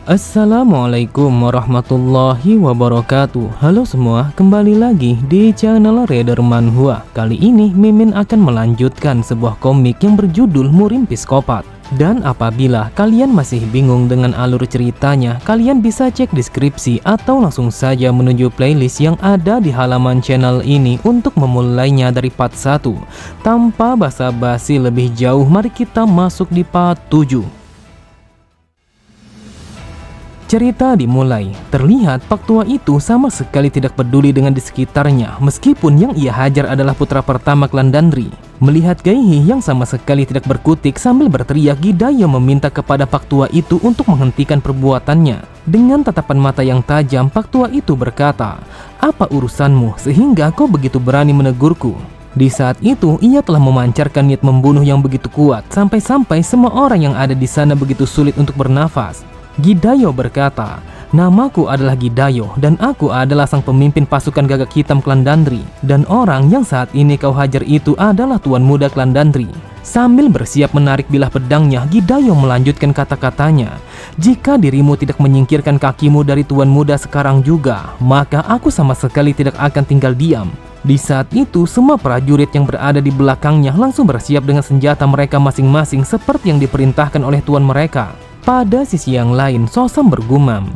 Assalamualaikum warahmatullahi wabarakatuh. Halo semua, kembali lagi di channel Reader Manhwa. Kali ini Mimin akan melanjutkan sebuah komik yang berjudul Murim Psikopat. Dan apabila kalian masih bingung dengan alur ceritanya, kalian bisa cek deskripsi atau langsung saja menuju playlist yang ada di halaman channel ini untuk memulainya dari part 1. Tanpa basa-basi lebih jauh, mari kita masuk di part 7. Cerita dimulai. Terlihat Pak Tua itu sama sekali tidak peduli dengan di sekitarnya, meskipun yang ia hajar adalah putra pertama klan Dandri. Melihat Gaihi yang sama sekali tidak berkutik sambil berteriak, Gidayo meminta kepada Pak Tua itu untuk menghentikan perbuatannya. Dengan tatapan mata yang tajam, Pak Tua itu berkata, "Apa urusanmu sehingga kau begitu berani menegurku?" Di saat itu, ia telah memancarkan niat membunuh yang begitu kuat, sampai-sampai semua orang yang ada di sana begitu sulit untuk bernafas. Gidayo berkata, "Namaku adalah Gidayo dan aku adalah sang pemimpin pasukan gagak hitam klan Dandri. Dan orang yang saat ini kau hajar itu adalah tuan muda klan Dandri." Sambil bersiap menarik bilah pedangnya, Gidayo melanjutkan kata-katanya, "Jika dirimu tidak menyingkirkan kakimu dari tuan muda sekarang juga, maka aku sama sekali tidak akan tinggal diam." Di saat itu, semua prajurit yang berada di belakangnya langsung bersiap dengan senjata mereka masing-masing seperti yang diperintahkan oleh tuan mereka. Pada sisi yang lain, Sosam bergumam.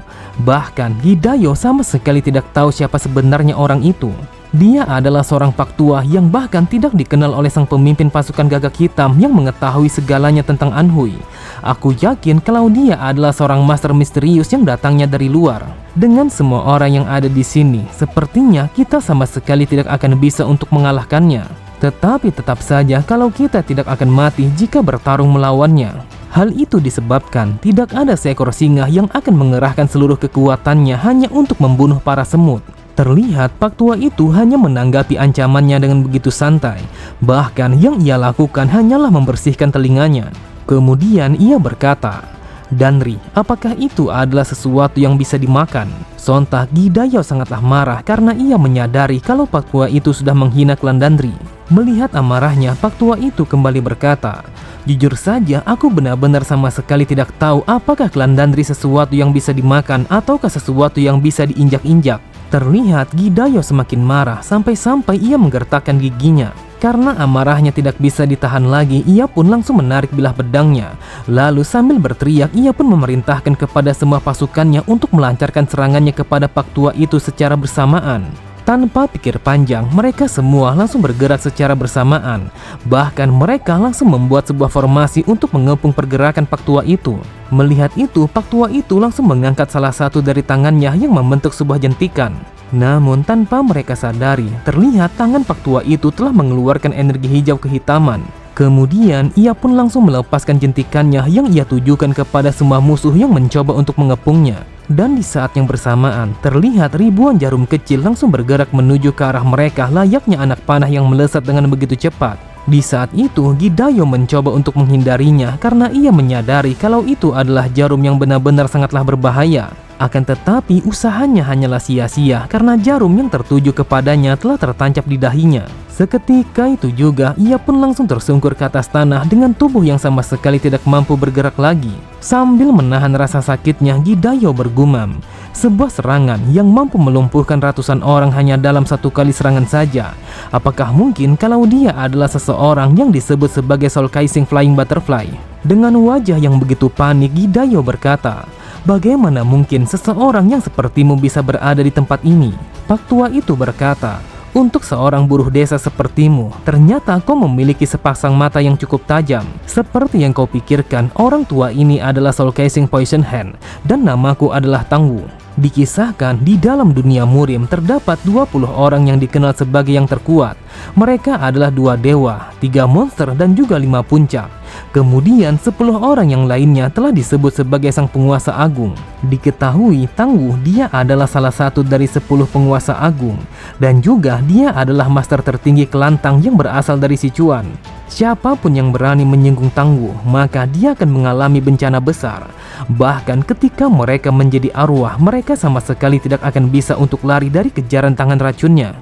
Bahkan Gidayo sama sekali tidak tahu siapa sebenarnya orang itu. Dia adalah seorang Pak Tua yang bahkan tidak dikenal oleh sang pemimpin pasukan gagak hitam yang mengetahui segalanya tentang Anhui. Aku yakin kalau dia adalah seorang master misterius yang datangnya dari luar. Dengan semua orang yang ada di sini, sepertinya kita sama sekali tidak akan bisa untuk mengalahkannya. Tetapi tetap saja kalau kita tidak akan mati jika bertarung melawannya. Hal itu disebabkan tidak ada seekor singa yang akan mengerahkan seluruh kekuatannya hanya untuk membunuh para semut. Terlihat Pak Tua itu hanya menanggapi ancamannya dengan begitu santai. Bahkan yang ia lakukan hanyalah membersihkan telinganya. Kemudian ia berkata, "Dandri, apakah itu adalah sesuatu yang bisa dimakan?" Sontak Gidayo sangatlah marah karena ia menyadari kalau Pak Tua itu sudah menghina klan Dandri. Melihat amarahnya, Pak Tua itu kembali berkata, "Jujur saja, aku benar-benar sama sekali tidak tahu apakah klan Dandri sesuatu yang bisa dimakan ataukah sesuatu yang bisa diinjak-injak." Terlihat Gidayo semakin marah sampai-sampai ia menggertakkan giginya. Karena amarahnya tidak bisa ditahan lagi, ia pun langsung menarik bilah pedangnya. Lalu sambil berteriak, ia pun memerintahkan kepada semua pasukannya untuk melancarkan serangannya kepada Pak Tua itu secara bersamaan. Tanpa pikir panjang, mereka semua langsung bergerak secara bersamaan. Bahkan mereka langsung membuat sebuah formasi untuk mengepung pergerakan Pak Tua itu. Melihat itu, Pak Tua itu langsung mengangkat salah satu dari tangannya yang membentuk sebuah jentikan. Namun tanpa mereka sadari, terlihat tangan Pak Tua itu telah mengeluarkan energi hijau kehitaman. Kemudian ia pun langsung melepaskan jentikannya yang ia tujukan kepada semua musuh yang mencoba untuk mengepungnya. Dan di saat yang bersamaan, terlihat ribuan jarum kecil langsung bergerak menuju ke arah mereka layaknya anak panah yang melesat dengan begitu cepat. Di saat itu, Gidayo mencoba untuk menghindarinya karena ia menyadari kalau itu adalah jarum yang benar-benar sangatlah berbahaya. Akan tetapi usahanya hanyalah sia-sia karena jarum yang tertuju kepadanya telah tertancap di dahinya. Seketika itu juga ia pun langsung tersungkur ke atas tanah dengan tubuh yang sama sekali tidak mampu bergerak lagi. Sambil menahan rasa sakitnya, Gidayo bergumam, "Sebuah serangan yang mampu melumpuhkan ratusan orang hanya dalam satu kali serangan saja. Apakah mungkin kalau dia adalah seseorang yang disebut sebagai Soul Kaising Flying Butterfly?" Dengan wajah yang begitu panik, Gidayo berkata, "Bagaimana mungkin seseorang yang sepertimu bisa berada di tempat ini?" Pak Tua itu berkata, "Untuk seorang buruh desa sepertimu, ternyata kau memiliki sepasang mata yang cukup tajam. Seperti yang kau pikirkan, orang tua ini adalah Soul Kaising Poison Hand, dan namaku adalah Tangwu." Dikisahkan di dalam dunia Murim terdapat 20 orang yang dikenal sebagai yang terkuat. Mereka adalah 2 dewa, 3 monster, dan juga 5 puncak. Kemudian 10 orang yang lainnya telah disebut sebagai sang penguasa agung. Diketahui Tangwu dia adalah salah satu dari 10 penguasa agung. Dan juga dia adalah master tertinggi kelantang yang berasal dari Sichuan. Siapapun yang berani menyinggung Tangwu, maka dia akan mengalami bencana besar. Bahkan ketika mereka menjadi arwah, mereka sama sekali tidak akan bisa untuk lari dari kejaran tangan racunnya.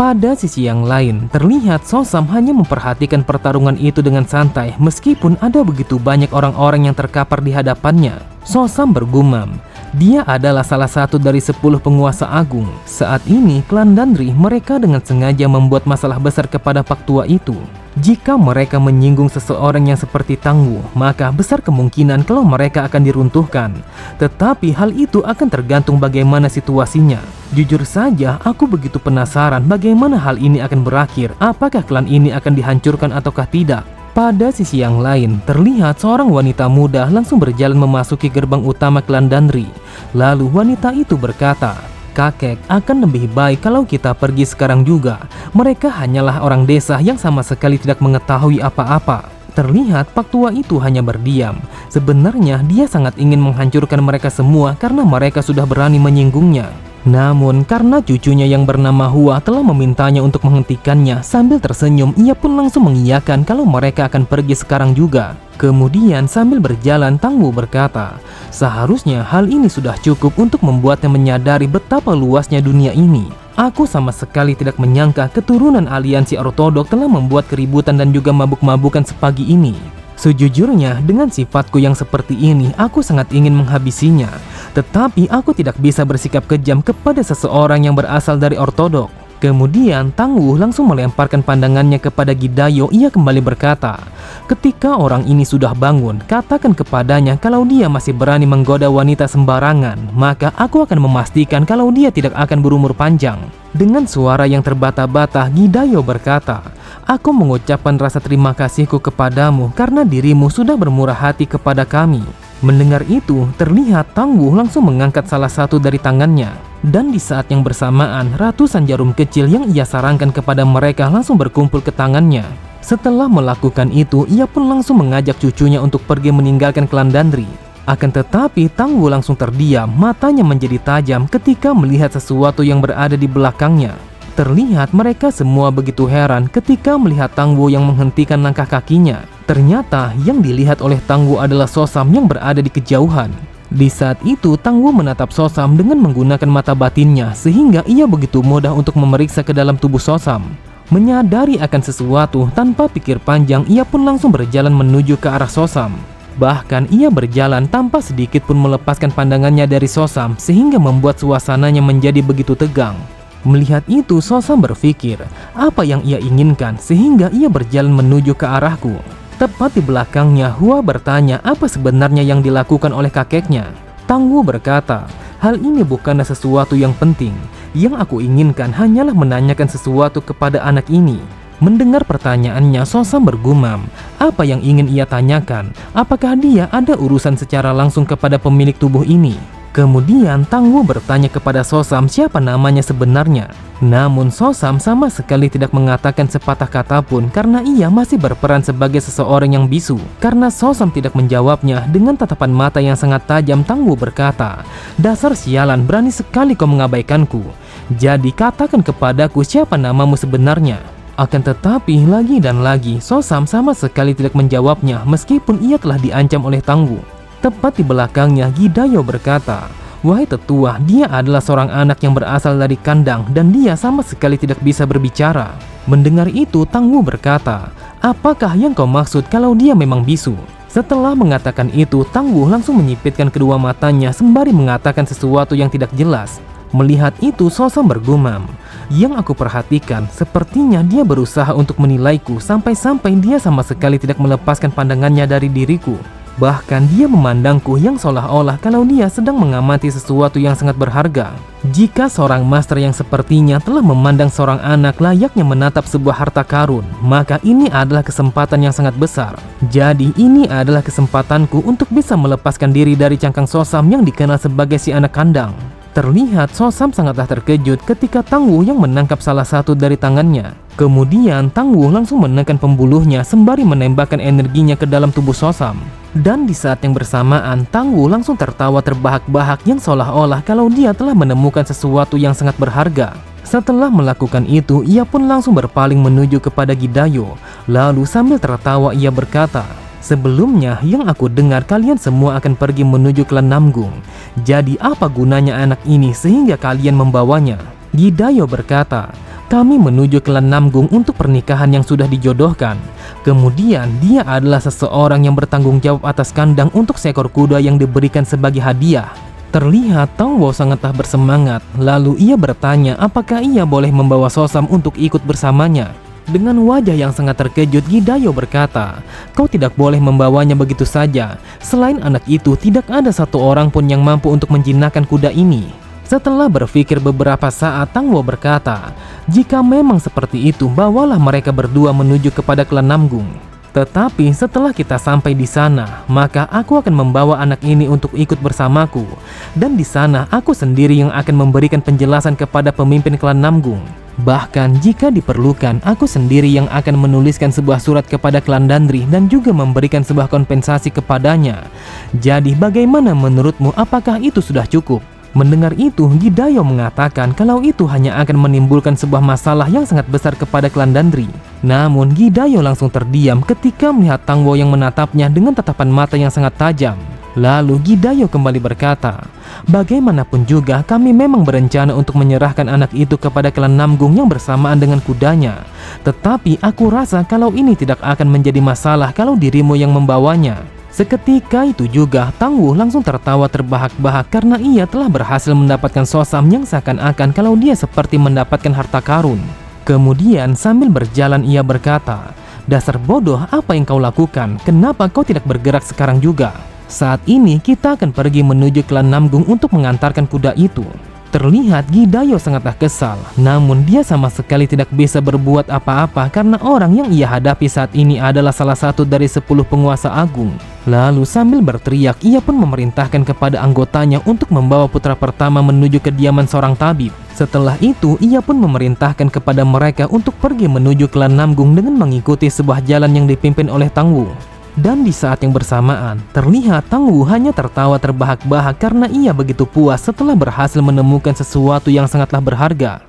Pada sisi yang lain, terlihat Sosam hanya memperhatikan pertarungan itu dengan santai meskipun ada begitu banyak orang-orang yang terkapar di hadapannya. Sosam bergumam, dia adalah salah satu dari 10 penguasa agung. Saat ini, klan Dandri mereka dengan sengaja membuat masalah besar kepada Pak Tua itu. Jika mereka menyinggung seseorang yang seperti Tangguh, maka besar kemungkinan kalau mereka akan diruntuhkan. Tetapi hal itu akan tergantung bagaimana situasinya. Jujur saja, aku begitu penasaran bagaimana hal ini akan berakhir. Apakah klan ini akan dihancurkan ataukah tidak? Pada sisi yang lain, terlihat seorang wanita muda langsung berjalan memasuki gerbang utama klan Dandri. Lalu wanita itu berkata, "Kakek, akan lebih baik kalau kita pergi sekarang juga. Mereka hanyalah orang desa yang sama sekali tidak mengetahui apa-apa." Terlihat Pak Tua itu hanya berdiam. Sebenarnya dia sangat ingin menghancurkan mereka semua karena mereka sudah berani menyinggungnya. Namun karena cucunya yang bernama Hua telah memintanya untuk menghentikannya, sambil tersenyum ia pun langsung mengiyakan kalau mereka akan pergi sekarang juga. Kemudian sambil berjalan Tangguh berkata, "Seharusnya hal ini sudah cukup untuk membuatnya menyadari betapa luasnya dunia ini. Aku sama sekali tidak menyangka keturunan aliansi ortodok telah membuat keributan dan juga mabuk-mabukan sepagi ini. Sejujurnya, dengan sifatku yang seperti ini, aku sangat ingin menghabisinya. Tetapi aku tidak bisa bersikap kejam kepada seseorang yang berasal dari ortodok." Kemudian Tangguh langsung melemparkan pandangannya kepada Gidayo. Ia kembali berkata, "Ketika orang ini sudah bangun, katakan kepadanya kalau dia masih berani menggoda wanita sembarangan, maka aku akan memastikan kalau dia tidak akan berumur panjang." Dengan suara yang terbata-bata, Gidayo berkata, "Aku mengucapkan rasa terima kasihku kepadamu karena dirimu sudah bermurah hati kepada kami." Mendengar itu, terlihat Tangguh langsung mengangkat salah satu dari tangannya. Dan di saat yang bersamaan, ratusan jarum kecil yang ia sarangkan kepada mereka langsung berkumpul ke tangannya. Setelah melakukan itu, ia pun langsung mengajak cucunya untuk pergi meninggalkan klan Dandri. Akan tetapi, Tangguh langsung terdiam, matanya menjadi tajam ketika melihat sesuatu yang berada di belakangnya. Terlihat mereka semua begitu heran ketika melihat Tangguh yang menghentikan langkah kakinya. Ternyata yang dilihat oleh Tangguh adalah Sosam yang berada di kejauhan. Di saat itu, Tangguh menatap Sosam dengan menggunakan mata batinnya sehingga ia begitu mudah untuk memeriksa ke dalam tubuh Sosam. Menyadari akan sesuatu, tanpa pikir panjang ia pun langsung berjalan menuju ke arah Sosam. Bahkan ia berjalan tanpa sedikit pun melepaskan pandangannya dari Sosam sehingga membuat suasananya menjadi begitu tegang. Melihat itu, Sosam berpikir apa yang ia inginkan sehingga ia berjalan menuju ke arahku. Tepat di belakangnya, Hua bertanya apa sebenarnya yang dilakukan oleh kakeknya. Tangguh berkata, "Hal ini bukanlah sesuatu yang penting. Yang aku inginkan hanyalah menanyakan sesuatu kepada anak ini." Mendengar pertanyaannya, Sosam bergumam, apa yang ingin ia tanyakan? Apakah dia ada urusan secara langsung kepada pemilik tubuh ini? Kemudian Tangguh bertanya kepada Sosam siapa namanya sebenarnya. Namun Sosam sama sekali tidak mengatakan sepatah kata pun karena ia masih berperan sebagai seseorang yang bisu. Karena Sosam tidak menjawabnya, dengan tatapan mata yang sangat tajam Tangguh berkata, "Dasar sialan, berani sekali kau mengabaikanku. Jadi katakan kepadaku siapa namamu sebenarnya." Akan tetapi lagi dan lagi Sosam sama sekali tidak menjawabnya meskipun ia telah diancam oleh Tangguh. Tepat di belakangnya, Gidayo berkata, "Wahai tetua, dia adalah seorang anak yang berasal dari kandang dan dia sama sekali tidak bisa berbicara." Mendengar itu, Tangguh berkata, "Apakah yang kau maksud kalau dia memang bisu?" Setelah mengatakan itu, Tangguh langsung menyipitkan kedua matanya sembari mengatakan sesuatu yang tidak jelas. Melihat itu, Sosam bergumam, "Yang aku perhatikan, sepertinya dia berusaha untuk menilaiku sampai-sampai dia sama sekali tidak melepaskan pandangannya dari diriku. Bahkan dia memandangku yang seolah-olah kalau dia sedang mengamati sesuatu yang sangat berharga. Jika seorang master yang sepertinya telah memandang seorang anak layaknya menatap sebuah harta karun, maka ini adalah kesempatan yang sangat besar. Jadi ini adalah kesempatanku untuk bisa melepaskan diri dari cangkang Sosam yang dikenal sebagai si anak kandang." Terlihat Sosam sangatlah terkejut ketika Tangguh yang menangkap salah satu dari tangannya. Kemudian Tangguh langsung menekan pembuluhnya sembari menembakkan energinya ke dalam tubuh Sosam. Dan di saat yang bersamaan, Tangguh langsung tertawa terbahak-bahak yang seolah-olah kalau dia telah menemukan sesuatu yang sangat berharga. Setelah melakukan itu, ia pun langsung berpaling menuju kepada Gidayo. Lalu sambil tertawa ia berkata, "Sebelumnya yang aku dengar kalian semua akan pergi menuju klan Namgung. Jadi apa gunanya anak ini sehingga kalian membawanya?" Gidayo berkata, Kami menuju ke Klan Namgung untuk pernikahan yang sudah dijodohkan. Kemudian dia adalah seseorang yang bertanggung jawab atas kandang untuk seekor kuda yang diberikan sebagai hadiah. Terlihat Tang Wo sangatlah bersemangat. Lalu ia bertanya apakah ia boleh membawa Sosam untuk ikut bersamanya. Dengan wajah yang sangat terkejut, Gidayo berkata, "Kau tidak boleh membawanya begitu saja. Selain anak itu, tidak ada satu orang pun yang mampu untuk menjinakkan kuda ini." Setelah berpikir beberapa saat, Tang Wo berkata, "Jika memang seperti itu, bawalah mereka berdua menuju kepada Klan Namgung. Tetapi setelah kita sampai di sana, maka aku akan membawa anak ini untuk ikut bersamaku. Dan di sana aku sendiri yang akan memberikan penjelasan kepada pemimpin Klan Namgung. Bahkan jika diperlukan, aku sendiri yang akan menuliskan sebuah surat kepada Klan Dandri dan juga memberikan sebuah kompensasi kepadanya. Jadi bagaimana menurutmu, apakah itu sudah cukup?" Mendengar itu, Gidayo mengatakan kalau itu hanya akan menimbulkan sebuah masalah yang sangat besar kepada Klan Dandri. Namun Gidayo langsung terdiam ketika melihat Tang Wo yang menatapnya dengan tatapan mata yang sangat tajam. Lalu Gidayo kembali berkata, "Bagaimanapun juga kami memang berencana untuk menyerahkan anak itu kepada Klan Namgung yang bersamaan dengan kudanya. Tetapi aku rasa kalau ini tidak akan menjadi masalah kalau dirimu yang membawanya." Seketika itu juga Tang Wo langsung tertawa terbahak-bahak karena ia telah berhasil mendapatkan Sosam yang seakan-akan kalau dia seperti mendapatkan harta karun. Kemudian sambil berjalan ia berkata, "Dasar bodoh, apa yang kau lakukan? Kenapa kau tidak bergerak sekarang juga? Saat ini kita akan pergi menuju Klan Namgung untuk mengantarkan kuda itu." Terlihat Gidayo sangatlah kesal, namun dia sama sekali tidak bisa berbuat apa-apa karena orang yang ia hadapi saat ini adalah salah satu dari 10 penguasa agung. Lalu sambil berteriak, ia pun memerintahkan kepada anggotanya untuk membawa putra pertama menuju kediaman seorang tabib. Setelah itu, ia pun memerintahkan kepada mereka untuk pergi menuju Klan Namgung dengan mengikuti sebuah jalan yang dipimpin oleh Tang Wo. Dan di saat yang bersamaan, terlihat Tang Wo hanya tertawa terbahak-bahak karena ia begitu puas setelah berhasil menemukan sesuatu yang sangatlah berharga.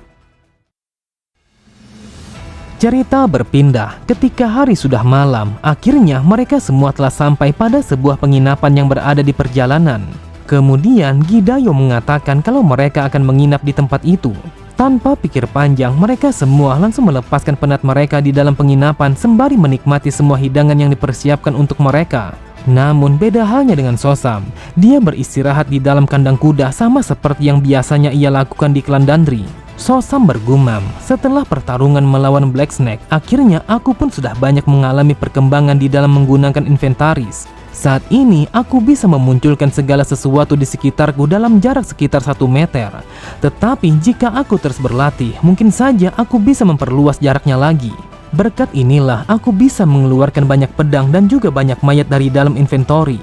Cerita berpindah ketika hari sudah malam. Akhirnya mereka semua telah sampai pada sebuah penginapan yang berada di perjalanan. Kemudian Gidayo mengatakan kalau mereka akan menginap di tempat itu. Tanpa pikir panjang, mereka semua langsung melepaskan penat mereka di dalam penginapan sembari menikmati semua hidangan yang dipersiapkan untuk mereka. Namun beda halnya dengan Sosam, dia beristirahat di dalam kandang kuda sama seperti yang biasanya ia lakukan di Klan Dandri. Sosam bergumam, "Setelah pertarungan melawan Black Snake, akhirnya aku pun sudah banyak mengalami perkembangan di dalam menggunakan inventaris. Saat ini aku bisa memunculkan segala sesuatu di sekitarku dalam jarak sekitar 1 meter. Tetapi jika aku terus berlatih, mungkin saja aku bisa memperluas jaraknya lagi. Berkat inilah aku bisa mengeluarkan banyak pedang dan juga banyak mayat dari dalam inventory.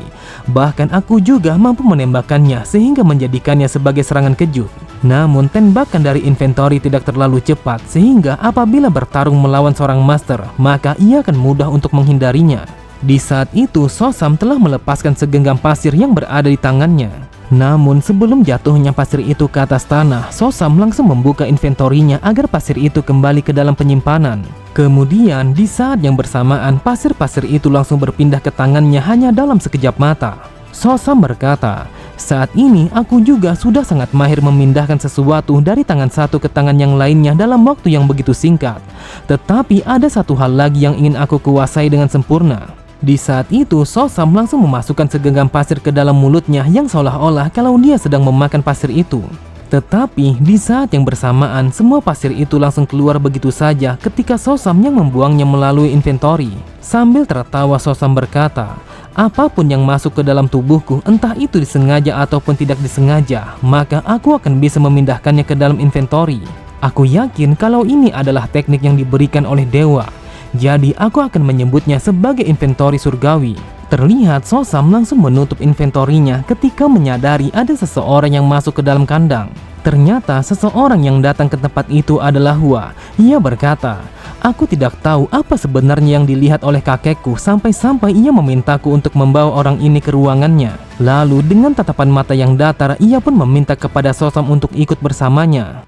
Bahkan aku juga mampu menembakkannya sehingga menjadikannya sebagai serangan kejut. Namun tembakan dari inventory tidak terlalu cepat sehingga apabila bertarung melawan seorang master, maka ia akan mudah untuk menghindarinya." Di saat itu, Sosam telah melepaskan segenggam pasir yang berada di tangannya. Namun sebelum jatuhnya pasir itu ke atas tanah, Sosam langsung membuka inventorinya agar pasir itu kembali ke dalam penyimpanan. Kemudian di saat yang bersamaan, pasir-pasir itu langsung berpindah ke tangannya hanya dalam sekejap mata. Sosam berkata, "Saat ini aku juga sudah sangat mahir memindahkan sesuatu dari tangan satu ke tangan yang lainnya dalam waktu yang begitu singkat. Tetapi ada satu hal lagi yang ingin aku kuasai dengan sempurna." Di saat itu, Sosam langsung memasukkan segenggam pasir ke dalam mulutnya yang seolah-olah kalau dia sedang memakan pasir itu. Tetapi di saat yang bersamaan, semua pasir itu langsung keluar begitu saja ketika Sosam yang membuangnya melalui inventory. Sambil tertawa, Sosam berkata, "Apapun yang masuk ke dalam tubuhku, entah itu disengaja ataupun tidak disengaja, maka aku akan bisa memindahkannya ke dalam inventory. Aku yakin kalau ini adalah teknik yang diberikan oleh dewa. Jadi aku akan menyebutnya sebagai inventory surgawi." Terlihat Sosam langsung menutup inventorinya ketika menyadari ada seseorang yang masuk ke dalam kandang. Ternyata seseorang yang datang ke tempat itu adalah Hua. Ia berkata, "Aku tidak tahu apa sebenarnya yang dilihat oleh kakekku sampai-sampai ia memintaku untuk membawa orang ini ke ruangannya." Lalu dengan tatapan mata yang datar, ia pun meminta kepada Sosam untuk ikut bersamanya.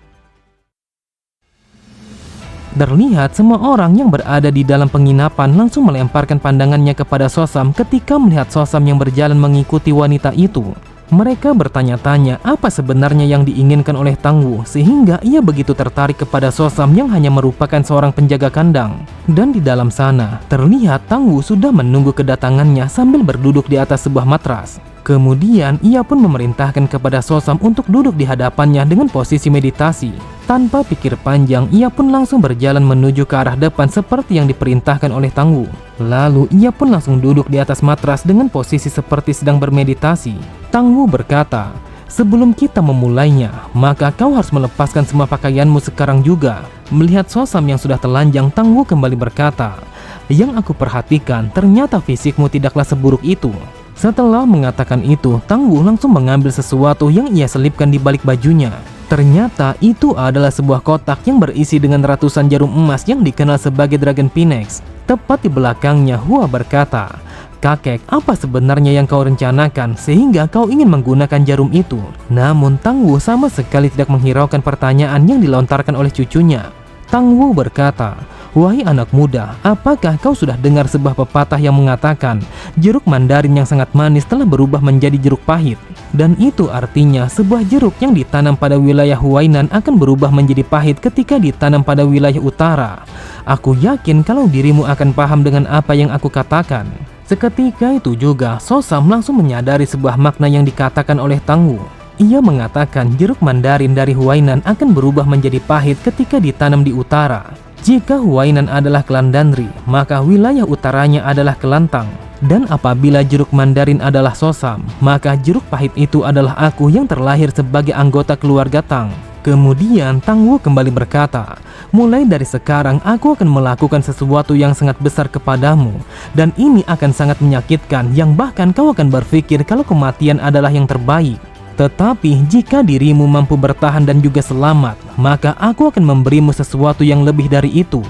Terlihat semua orang yang berada di dalam penginapan langsung melemparkan pandangannya kepada Sosam ketika melihat Sosam yang berjalan mengikuti wanita itu. Mereka bertanya-tanya apa sebenarnya yang diinginkan oleh Tang Wu sehingga ia begitu tertarik kepada Sosam yang hanya merupakan seorang penjaga kandang. Dan di dalam sana, terlihat Tang Wu sudah menunggu kedatangannya sambil berduduk di atas sebuah matras. Kemudian ia pun memerintahkan kepada Sosam untuk duduk di hadapannya dengan posisi meditasi. Tanpa pikir panjang, ia pun langsung berjalan menuju ke arah depan seperti yang diperintahkan oleh Tang Wu. Lalu ia pun langsung duduk di atas matras dengan posisi seperti sedang bermeditasi. Tang Wu berkata, "Sebelum kita memulainya, maka kau harus melepaskan semua pakaianmu sekarang juga." Melihat Sosam yang sudah telanjang, Tang Wu kembali berkata, "Yang aku perhatikan, ternyata fisikmu tidaklah seburuk itu." Setelah mengatakan itu, Tang Wu langsung mengambil sesuatu yang ia selipkan di balik bajunya. Ternyata itu adalah sebuah kotak yang berisi dengan ratusan jarum emas yang dikenal sebagai Dragon Phoenix. Tepat di belakangnya, Hua berkata, "Kakek, apa sebenarnya yang kau rencanakan sehingga kau ingin menggunakan jarum itu?" Namun Tang Wu sama sekali tidak menghiraukan pertanyaan yang dilontarkan oleh cucunya. Tang Wu berkata, "Wahai anak muda, apakah kau sudah dengar sebuah pepatah yang mengatakan jeruk mandarin yang sangat manis telah berubah menjadi jeruk pahit? Dan itu artinya sebuah jeruk yang ditanam pada wilayah Huainan akan berubah menjadi pahit ketika ditanam pada wilayah utara. Aku yakin kalau dirimu akan paham dengan apa yang aku katakan." Seketika itu juga, Sosam langsung menyadari sebuah makna yang dikatakan oleh Tang Wu. Ia mengatakan jeruk mandarin dari Huainan akan berubah menjadi pahit ketika ditanam di utara. Jika Huainan adalah klan Danri, maka wilayah utaranya adalah Kelantang. Dan apabila jeruk mandarin adalah Sosam, maka jeruk pahit itu adalah aku yang terlahir sebagai anggota keluarga Tang. Kemudian Tang Wu kembali berkata, "Mulai dari sekarang aku akan melakukan sesuatu yang sangat besar kepadamu. Dan ini akan sangat menyakitkan, yang bahkan kau akan berpikir kalau kematian adalah yang terbaik. Tetapi jika dirimu mampu bertahan dan juga selamat, maka aku akan memberimu sesuatu yang lebih dari itu.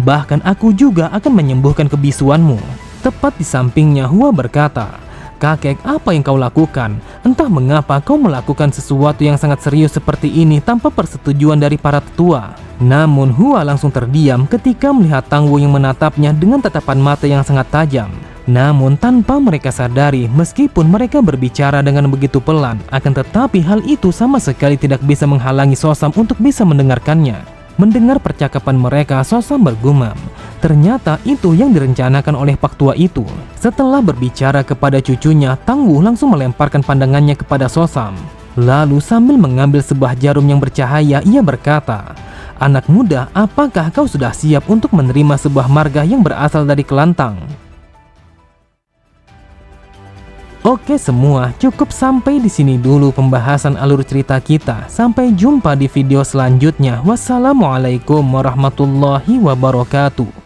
Bahkan aku juga akan menyembuhkan kebisuanmu." Tepat di sampingnya, Hua berkata, "Kakek, apa yang kau lakukan? Entah mengapa kau melakukan sesuatu yang sangat serius seperti ini tanpa persetujuan dari para tetua." Namun Hua langsung terdiam ketika melihat Tang Wu yang menatapnya dengan tatapan mata yang sangat tajam. Namun tanpa mereka sadari, meskipun mereka berbicara dengan begitu pelan, akan tetapi hal itu sama sekali tidak bisa menghalangi Sosam untuk bisa mendengarkannya. Mendengar percakapan mereka, Sosam bergumam, ternyata itu yang direncanakan oleh Pak Tua itu. Setelah berbicara kepada cucunya, Tang Wu langsung melemparkan pandangannya kepada Sosam. Lalu sambil mengambil sebuah jarum yang bercahaya, ia berkata, "Anak muda, apakah kau sudah siap untuk menerima sebuah marga yang berasal dari Kelantang?" Oke semua, cukup sampai di sini dulu pembahasan alur cerita kita. Sampai jumpa di video selanjutnya. Wassalamualaikum warahmatullahi wabarakatuh.